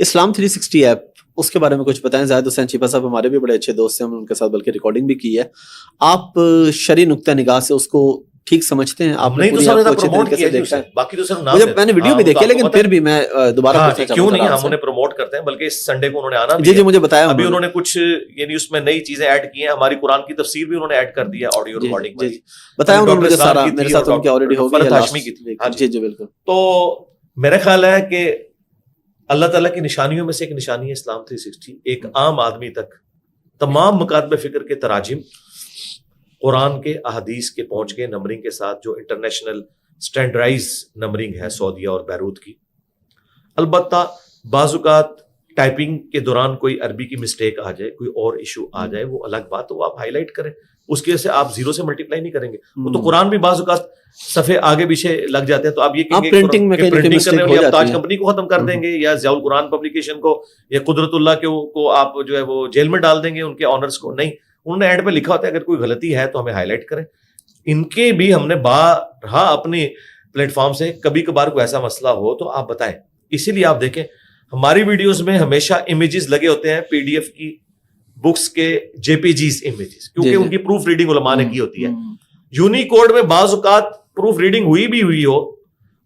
اسلام 360 app, اس کے بارے میں کچھ بتائیں. زاہد حسین چیپا صاحب ہمارے بھی بڑے اچھے دوست ہیں، ہم ان کے ساتھ بلکہ ریکارڈنگ بھی کی ہے. آپ شرعی نقطہ نگاہ سے اس کو ٹھیک سمجھتے ہیں؟ آپ نے پوری ایپ کو اچھے طریقے سے دیکھا ہے؟ باقی تو صرف نام میں نے ویڈیو بھی دیکھی ہے، لیکن پھر بھی میں دوبارہ پوچھنا چاہتا ہوں. کیوں نہیں، ہم انہیں پروموٹ کرتے ہیں، بلکہ اس سنڈے کو انہوں نے آنا بھی. جی مجھے بتایا ابھی انہوں نے کچھ یعنی اس میں نئی چیزیں ایڈ کی ہیں. ہماری قرآن کی تفسیر بھی انہوں نے ایڈ کر دی ہے آڈیو ریکارڈنگ میں. بتایا انہوں نے مجھے سارا، میرے ساتھ ان کی آلریڈی ہو گئی ہے. جی جی بالکل. تو میرا خیال ہے کہ اللہ تعالیٰ کی نشانیوں میں سے ایک نشانی ہے اسلام 360. ایک عام آدمی تک تمام مکاتب فکر کے تراجم قرآن کے احادیث کے پہنچ گئے نمبرنگ کے ساتھ، جو انٹرنیشنل سٹینڈرڈائز نمبرنگ ہے سعودیہ اور بیروت کی. البتہ بعض اوقات ٹائپنگ کے دوران کوئی عربی کی مسٹیک آ جائے، کوئی اور ایشو آ جائے، وہ الگ بات، تو وہ آپ ہائی لائٹ کریں. اس کی وجہ سے آپ زیرو سے ملٹیپلائی نہیں کریں گے. وہ تو قرآن بھی بعض اوقات صفحے آگے پیچھے لگ جاتے ہیں، تو آپ یہ کہیں گے پرنٹنگ میں پرنٹنگ کرنے والی آپ تاج کمپنی کو ختم کر دیں گے، یا ضیاء القرآن پبلیکیشن کو، یا قدرت اللہ کو آپ جو ہے وہ جیل میں ڈال دیں گے، ان کے آنرز کو. نہیں، انہوں نے اینڈ پہ لکھا ہوتا ہے اگر کوئی غلطی ہے تو ہمیں ہائی لائٹ کریں. ان کے بھی ہم نے بارہا اپنی پلیٹ فارم سے کبھی کبھار کوئی ایسا مسئلہ ہو تو آپ بتائیں. اسی لیے آپ دیکھیں ہماری ویڈیوز میں ہمیشہ امیجز لگے ہوتے ہیں، پی ڈی ایف کی، بکس کے جے پی جیز امیجز، کیونکہ ان کی پروف ریڈنگ علماء نے کی ہوتی ہے. یونیکوڈ میں بعض اوقات پروف ریڈنگ ہوئی ہو،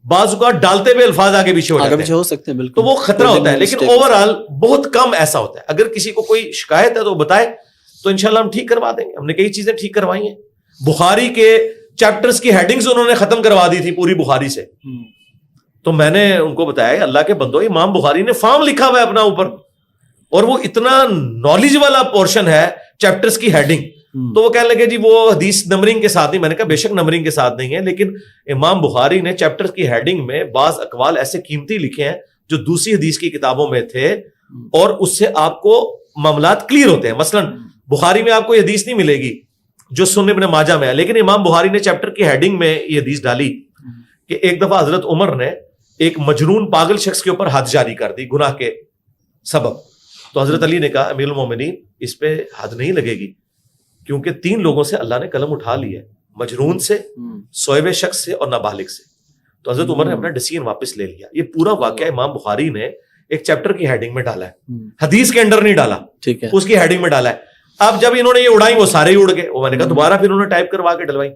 بعض اوقات ڈالتے ہوئے الفاظ آگے پیچھے ہو سکتے ہیں، تو وہ خطرہ ہوتا ہے. لیکن اوور آل بہت کم ایسا ہوتا ہے. اگر کسی کو کوئی شکایت ہے تو بتائے، تو انشاءاللہ ہم ٹھیک کروا دیں گے. ہم نے کئی چیزیں ٹھیک کروائی ہیں. بخاری کے چیپٹرز کی ہیڈنگز انہوں نے ختم کروا دی تھی پوری بخاری سے. تو میں نے ان کو بتایا اللہ کے بندو، امام بخاری نے فارم لکھا ہوا ہے اپنا اوپر، اور وہ اتنا نالج والا پورشن ہے چیپٹرز کی ہیڈنگ. تو وہ کہنے لگے جی وہ حدیث نمبرنگ کے ساتھ نہیں. میں نے کہا بے شک نمبرنگ کے ساتھ نہیں ہے، لیکن امام بخاری نے چیپٹر کی ہیڈنگ میں بعض اقوال ایسے قیمتی لکھے ہیں جو دوسری حدیث کی کتابوں میں تھے، اور اس سے آپ کو معاملات کلیئر ہوتے ہیں. مثلا بخاری میں آپ کو یہ حدیث نہیں ملے گی جو سنن ابن ماجہ میں ہے، لیکن امام بخاری نے چیپٹر کی ہیڈنگ میں یہ حدیث ڈالی کہ ایک دفعہ حضرت عمر نے ایک مجنون پاگل شخص کے اوپر حد جاری کر دی گناہ کے سبب. تو حضرت علی نے کہا امیر المومنین اس پہ حد نہیں لگے گی، کیونکہ 3 لوگوں سے اللہ نے قلم اٹھا لی ہے، مجنون سے، سوئے ہوئے شخص سے، اور نابالغ سے. تو حضرت عمر نے اپنا ڈیسیژن واپس لے لیا. یہ پورا واقعہ امام بخاری نے ایک چیپٹر کی ہیڈنگ میں ڈالا ہے، حدیث کے انڈر نہیں ڈالا، اس کی ہیڈنگ میں ڈالا ہے. اب جب انہوں نے یہ اڑائی وہ سارے ہی اڑ گئے. وہ میں نے کہا دوبارہ پھر انہوں نے ٹائپ کروا کے ڈلوائی،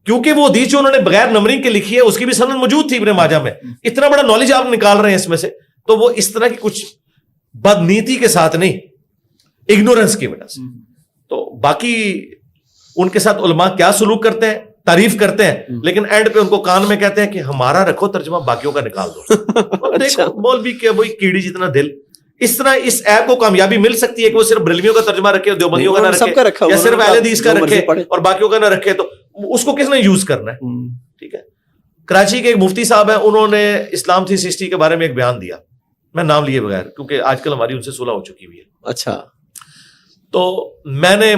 کیونکہ وہ حدیث جو انہوں نے بغیر نمبرنگ کے لکھی ہے اس کی بھی سند موجود تھی ابن ماجہ میں. اتنا بڑا نالج آپ نکال رہے ہیں اس میں سے، تو وہ اس طرح کی کچھ بدنیتی کے ساتھ نہیں، اگنورنس کی وجہ سے. تو باقی ان کے ساتھ علماء کیا سلوک کرتے ہیں، تعریف کرتے ہیں، لیکن اینڈ پہ ان کو کان میں کہتے ہیں کہ ہمارا رکھو ترجمہ، باقیوں کا نکال دو. دیکھو مولوی کہ وہی کیڑی جتنا دل. اس طرح اس ایپ کو کامیابی مل سکتی ہے کہ وہ صرف بریلویوں کا ترجمہ رکھے، دیوبندیوں کا نہ رکھے، یا صرف اہل حدیث کا رکھے اور باقیوں کا نہ رکھے. تو اس کو کس نے یوز کرنا ہے؟ ٹھیک ہے. کراچی کے ایک مفتی صاحب ہیں، انہوں نے اسلام 360 کے بارے میں ایک بیان دیا، میں نام لیے بغیر، کیونکہ آج کل ہماری ان سے صلح ہو چکی ہوئی ہے. اچھا. تو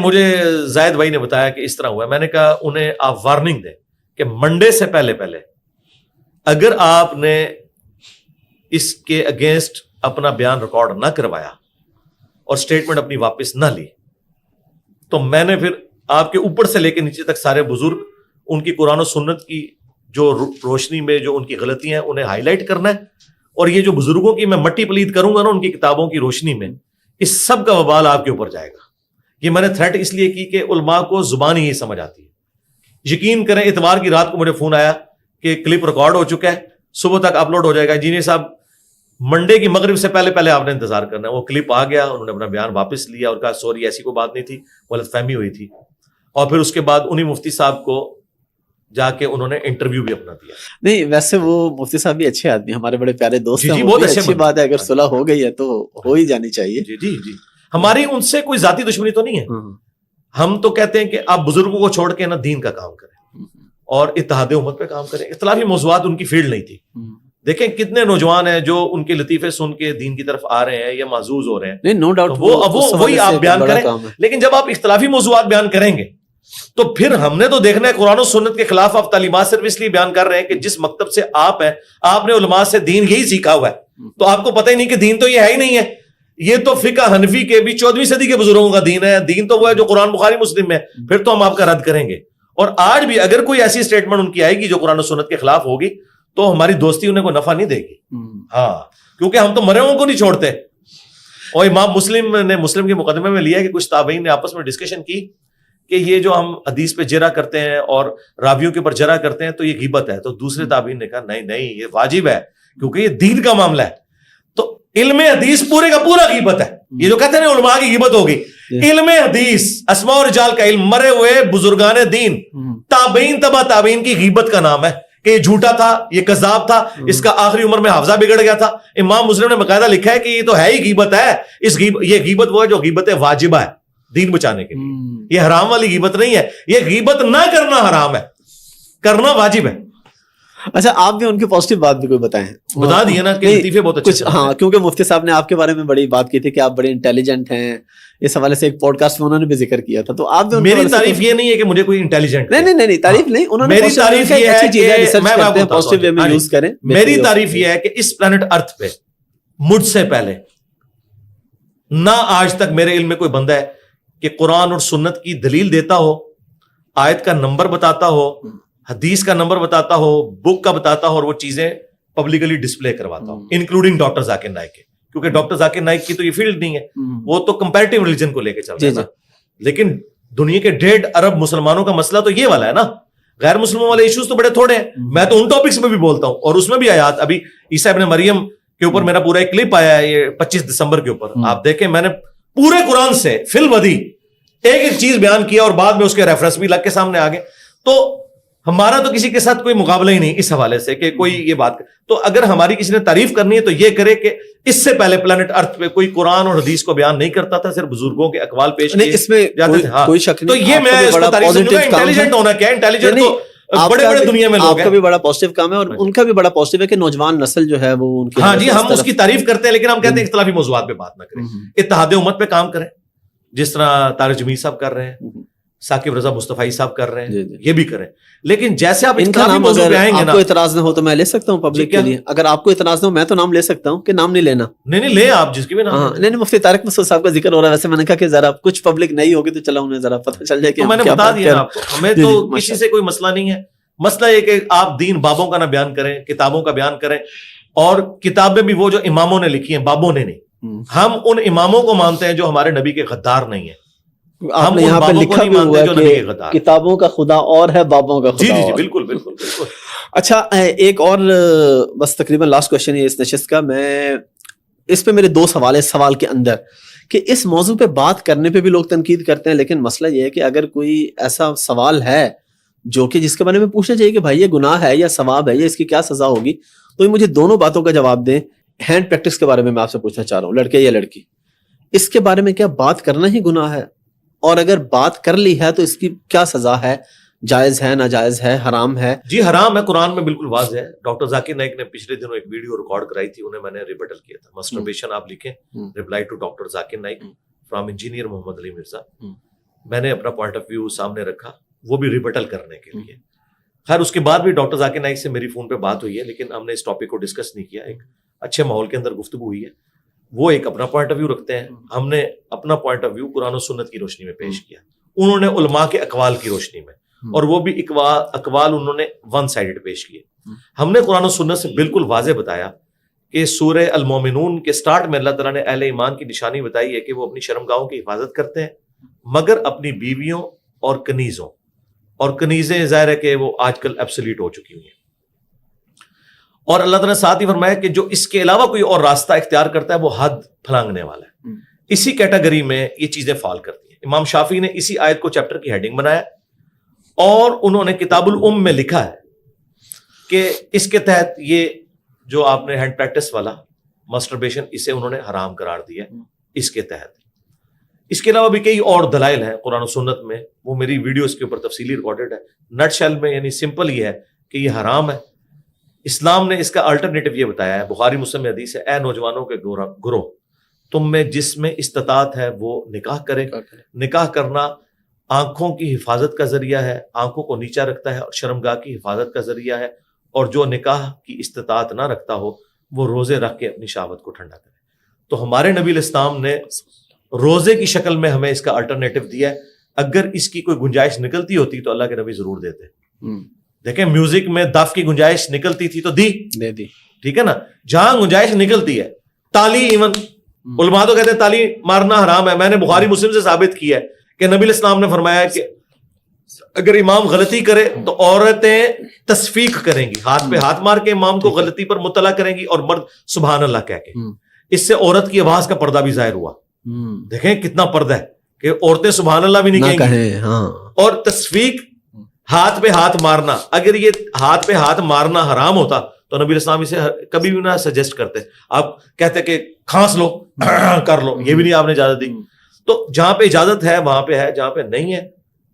مجھے زاہد بھائی نے بتایا کہ اس طرح ہوا ہے. میں نے کہا انہیں آپ وارننگ دیں کہ منڈے سے پہلے اگر آپ نے اس کے اگینسٹ اپنا بیان ریکارڈ نہ کروایا اور سٹیٹمنٹ اپنی واپس نہ لی، تو میں نے پھر آپ کے اوپر سے لے کے نیچے تک سارے بزرگ ان کی قرآن و سنت کی جو روشنی میں جو ان کی غلطیاں ہیں انہیں ہائی لائٹ کرنا ہے. اور یہ جو بزرگوں کی میں مٹی پلید کروں گا نا ان کی کتابوں کی روشنی میں، اس سب کا وبال آپ کے اوپر جائے گا. یہ میں نے تھریٹ اس لیے کی کہ علماء کو زبان ہی سمجھ آتی ہے. یقین کریں اتوار کی رات کو مجھے فون آیا کہ کلپ ریکارڈ ہو چکا ہے، صبح تک اپلوڈ ہو جائے گا. انجینئر صاحب منڈے کی مغرب سے پہلے آپ نے انتظار کرنا ہے. وہ کلپ آ گیا، انہوں نے اپنا بیان واپس لیا اور کہا سوری ایسی کوئی بات نہیں تھی، غلط فہمی ہوئی تھی. اور پھر اس کے بعد انہی مفتی صاحب کو جا کے انہوں نے انٹرویو بھی اپنا دیا. نہیں ویسے وہ مفتی صاحب بھی اچھے آدمی، ہمارے بڑے پیارے دوست ہیں. بہت اچھی بات ہے، اگر صلح ہو گئی ہے تو ہو ہی جانی چاہیے. جی ہماری ان سے کوئی ذاتی دشمنی تو نہیں ہے. ہم تو کہتے ہیں کہ آپ بزرگوں کو چھوڑ کے نا دین کا کام کریں اور اتحاد امت پہ کام کریں. اختلافی موضوعات ان کی فیلڈ نہیں تھی. دیکھیں کتنے نوجوان ہیں جو ان کے لطیفے سن کے دین کی طرف آ رہے ہیں یا محظوظ ہو رہے ہیں. نو ڈاؤٹ وہی آپ بیان کریں. لیکن جب آپ اختلافی موضوعات بیان کریں گے تو پھر ہم نے تو دیکھنا ہے قرآن و سنت کے خلاف آپ تعلیمات صرف اس لیے بیان کر رہے ہیں کہ جس مکتب سے آپ ہیں آپ نے علماء سے دین یہی سیکھا ہوا ہے. تو آپ کو پتہ ہی نہیں کہ دین تو یہ ہے ہی نہیں ہے. یہ تو فقہ حنفی کے بھی 14ویں صدی کے بزرگوں کا دین ہے. دین تو وہ ہے جو قرآن بخاری مسلم میں. پھر تو ہم آپ کا رد کریں گے. اور آج بھی اگر کوئی ایسی اسٹیٹمنٹ ان کی آئے گی جو قرآن و سنت کے خلاف ہوگی تو ہماری دوستی انہیں کوئی نفع نہیں دے گی. ہاں کیونکہ ہم تو مرے ہوں کو نہیں چھوڑتے. اور امام مسلم نے مسلم کے مقدمے میں لیا کہ کچھ تابعین نے آپس میں ڈسکشن کی کہ یہ جو ہم حدیث پہ جرح کرتے ہیں اور راویوں کے اوپر جرح کرتے ہیں تو یہ غیبت ہے. تو دوسرے تابعین نے کہا نہیں یہ واجب ہے کیونکہ یہ دین کا معاملہ ہے. تو علم حدیث پورے کا پورا غیبت ہے. یہ جو کہتے ہیں علماء کی غیبت ہوگی, علم حدیث اسماء و رجال کا علم, مرے ہوئے بزرگان دین تابعین تبع تابعین کی غیبت کا نام ہے کہ یہ جھوٹا تھا, یہ کذاب تھا, اس کا آخری عمر میں حافظہ بگڑ گیا تھا. امام مسلم نے باقاعدہ لکھا ہے کہ یہ تو ہے ہی غیبت ہے. یہ غیبت وہ ہے جو غیبت واجبہ ہے دین بچانے کے لیے. یہ حرام والی غیبت نہیں ہے. یہ غیبت نہ کرنا حرام ہے, کرنا واجب ہے. اچھا, آپ بھی ان کی پازیٹیو بات بھی کوئی بتائیں. بتا دیے نا کہ لطیفے بہت اچھے. ہاں, کیونکہ مفتی صاحب نے آپ کے بارے میں بڑی بات کی تھی کہ آپ بڑے انٹیلیجنٹ ہیں. اس حوالے سے ایک پوڈ کاسٹ میں انہوں نے بھی ذکر کیا تھا. تو آپ بھی میری تعریف یہ نہیں ہے کہ مجھے کوئی انٹیلیجنٹ, نہیں تعریف نہیں, انہوں نے میری تعریف یہ ہے کہ پازیٹیو وے میں یوز کریں. میری تعریف یہ ہے کہ اس پلانٹ ارتھ پہ مجھ سے پہلے نہ آج تک میرے علم میں کوئی بندہ ہے کہ قرآن اور سنت کی دلیل دیتا ہو, آیت کا نمبر بتاتا ہو, حدیث کا نمبر بتاتا ہو, بک کا بتاتا ہو, اور وہ چیزیں پبلکلی ڈسپلے کرواتا ہو, انکلوڈنگ ڈاکٹر ذاکر نائک کے. کیونکہ ڈاکٹر ذاکر نائک کی تو یہ فیلڈ نہیں ہے, وہ تو کمپیریٹیو ریلیجن کو لے کے چل رہا ہے. لیکن دنیا کے 1.5 ارب مسلمانوں کا مسئلہ تو یہ والا ہے نا. غیر مسلموں والے ایشوز تو بڑے تھوڑے ہیں. میں تو ان ٹاپکس میں بھی بولتا ہوں, اور اس میں بھی آیات, ابھی عیسیٰ ابن مریم کے اوپر میرا پورا ایک کلپ آیا ہے یہ 25 دسمبر کے اوپر, آپ دیکھیں. میں نے پورے قرآن سے فی البدی ایک چیز بیان کیا اور بعد میں اس کے ریفرنس بھی لگ کے سامنے آ گئے. تو ہمارا تو کسی کے ساتھ کوئی مقابلہ ہی نہیں اس حوالے سے کہ کوئی یہ بات. تو اگر ہماری کسی نے تعریف کرنی ہے تو یہ کرے کہ اس سے پہلے پلانٹ ارتھ پہ کوئی قرآن اور حدیث کو بیان نہیں کرتا تھا, صرف بزرگوں کے اقوال پیش کیے جاتے تھے. کوئی شک نہیں. تو یہ میں اس کو تعریف سمجھوں گا. انٹیلیجنٹ ہونا کیا ہے, انٹیلیجنٹ تو بڑے بڑے دنیا میں لوگ ہیں. آپ کا بھی بڑا پازیٹیو کام ہے, اور ان کا بھی بڑا پازیٹیو ہے کہ نوجوان نسل جو ہے وہ ان کی, ہاں جی, ہم اس کی تعریف کرتے ہیں لیکن ہم کہتے ہیں اختلافی موضوعات پہ بات نہ کریں, اتحاد امت پہ کام کریں, جس طرح طارق جمیل صاحب کر رہے ہیں, ثاقب رضا مصطفی صاحب کر رہے ہیں, یہ بھی کریں. لیکن جیسے آپ اختلافی موضوع پہ آئیں گے نا, آپ کو اعتراض نہ ہو تو میں لے سکتا ہوں پبلک کے لیے. اگر آپ کو اعتراض نہ ہو میں تو نام لے سکتا ہوں, کہ نام نہیں لینا. نہیں لیں آپ جس کی بھی نام. نہیں, مفتی طارق مسعود صاحب کا ذکر ہو رہا ہے. ویسے میں نے کہا کہ ذرا کچھ پبلک نہیں ہوگی تو چلا انہیں ذرا پتہ چل جائے کہ میں نے بتا دیا آپ کو. ہمیں تو کسی سے کوئی مسئلہ نہیں ہے. مسئلہ یہ کہ آپ دین بابوں کا نہ بیان کریں, کتابوں کا بیان کریں, اور کتابیں بھی وہ جو اماموں نے لکھی ہیں, بابوں نے نہیں. ہم ان اماموں کو مانتے ہیں جو ہمارے نبی کے غدار نہیں ہیں. آپ نے یہاں پہ لکھا بھی ہوا ہے کہ کتابوں کا خدا اور ہے, بابوں کا خدا. جی بالکل بالکل بالکل. اچھا, ایک اور بس تقریباً لاسٹ کوشچن ہے اس نشست کا. میں اس پہ میرے 2 سوال ہے اس سوال کے اندر, کہ اس موضوع پہ بات کرنے پہ بھی لوگ تنقید کرتے ہیں, لیکن مسئلہ یہ ہے کہ اگر کوئی ایسا سوال ہے جو کہ جس کے بارے میں پوچھنا چاہیے کہ بھائی یہ گناہ ہے یا ثواب ہے یا اس کی کیا سزا ہوگی, تو مجھے دونوں باتوں کا جواب دیں. ہینڈ پریکٹس کے بارے میں آپ سے پوچھنا چاہ رہا ہوں, لڑکے یا لڑکی, اس کے بارے میں کیا بات کرنا ہی گناہ ہے, اور اگر بات کر لی ہے تو اس کی کیا سزا ہے, جائز ہے, ناجائز ہے, حرام ہے؟ جی حرام ہے, قرآن میں بالکل واضح ہے. ڈاکٹر ذاکر نائک نے پچھلے دنوں ایک ویڈیو ریکارڈ کرائی تھی, انہیں میں نے ریبٹل کیا تھا. مسٹربیشن آپ لکھیں, reply to doctor Zakir Naik from engineer Muhammad Ali Mirza. میں نے اپنا پوائنٹ آف ویو سامنے رکھا, وہ بھی ریبٹل کرنے کے لیے. خیر اس کے بعد بھی ڈاکٹر ذاکر نائک سے میری فون پہ بات ہوئی ہے, لیکن ہم نے اس ٹاپک کو ڈسکس نہیں کیا. ایک اچھے ماحول کے اندر گفتگو ہوئی ہے. وہ ایک اپنا پوائنٹ آف ویو رکھتے ہیں, ہم نے اپنا پوائنٹ آف ویو قرآن و سنت کی روشنی میں پیش کیا, انہوں نے علماء کے اقوال کی روشنی میں, اور وہ بھی اقوال انہوں نے ون سائیڈڈ پیش کیے. ہم نے قرآن و سنت سے بالکل واضح بتایا کہ سورہ المومنون کے سٹارٹ میں اللہ تعالیٰ نے اہل ایمان کی نشانی بتائی ہے کہ وہ اپنی شرمگاہوں کی حفاظت کرتے ہیں, مگر اپنی بیویوں اور کنیزوں, اور کنیزیں ظاہر ہے کہ وہ آج کل ایبسلیٹ ہو چکی ہوئی ہیں. اور اللہ تعالیٰ نے ساتھ ہی فرمایا کہ جو اس کے علاوہ کوئی اور راستہ اختیار کرتا ہے وہ حد پھلانگنے والا ہے. اسی کیٹیگری میں یہ چیزیں فال کرتی ہیں. امام شافعی نے اسی آیت کو چیپٹر کی ہیڈنگ بنایا, اور انہوں نے کتاب الام میں لکھا ہے کہ اس کے تحت یہ جو آپ نے ہینڈ پریکٹس والا مسٹربیشن, اسے انہوں نے حرام قرار دیا اس کے تحت. اس کے علاوہ بھی کئی اور دلائل ہیں قرآن و سنت میں, وہ میری ویڈیوز کے اوپر تفصیلی ریکارڈڈ ہے. نٹ شیل میں یعنی سمپل یہ ہے کہ یہ حرام ہے. اسلام نے اس کا الٹرنیٹو یہ بتایا ہے, بخاری مسلم میں حدیث ہے, اے نوجوانوں کے گروہ, تم میں جس میں استطاعت ہے وہ نکاح کرے. نکاح کرنا آنکھوں کی حفاظت کا ذریعہ ہے, آنکھوں کو نیچا رکھتا ہے, اور شرمگاہ کی حفاظت کا ذریعہ ہے. اور جو نکاح کی استطاعت نہ رکھتا ہو وہ روزے رکھ کے اپنی شہوت کو ٹھنڈا کرے. تو ہمارے نبی الاسلام نے روزے کی شکل میں ہمیں اس کا الٹرنیٹو دیا ہے. اگر اس کی کوئی گنجائش نکلتی ہوتی تو اللہ کے نبی ضرور دیتے. دیکھیں میوزک میں دف کی گنجائش نکلتی تھی تو دے دی, ٹھیک ہے نا, جہاں گنجائش نکلتی ہے تالی, ایون علماء تو کہتے ہیں تالی مارنا حرام ہے. میں نے بخاری مسلم سے ثابت کیا ہے کہ نبی علیہ السلام نے فرمایا کہ اگر امام غلطی کرے تو عورتیں تصفیق کریں گی, ہاتھ پہ ہاتھ مار کے امام کو غلطی پر مطلع کریں گی, اور مرد سبحان اللہ کہہ کے. اس سے عورت کی آواز کا پردہ بھی ظاہر ہوا. دیکھیں کتنا پردہ ہے کہ عورتیں سبحان اللہ بھی نہیں کہیں گی. اور تصفیق ہاتھ پہ ہاتھ مارنا, اگر یہ ہاتھ پہ ہاتھ مارنا حرام ہوتا تو نبی اسلام اسے کبھی بھی نہ سجیسٹ کرتے. آپ کہتے کہ کھانس لو کر لو, یہ بھی نہیں آپ نے اجازت دی. تو جہاں پہ اجازت ہے وہاں پہ ہے, جہاں پہ نہیں ہے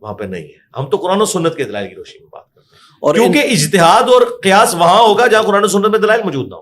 وہاں پہ نہیں ہے. ہم تو قرآن و سنت کے دلائل کی روشنی میں بات کرتے ہیں, اور کیونکہ اجتہاد اور قیاس وہاں ہوگا جہاں قرآن و سنت میں دلائل موجود نہ ہو.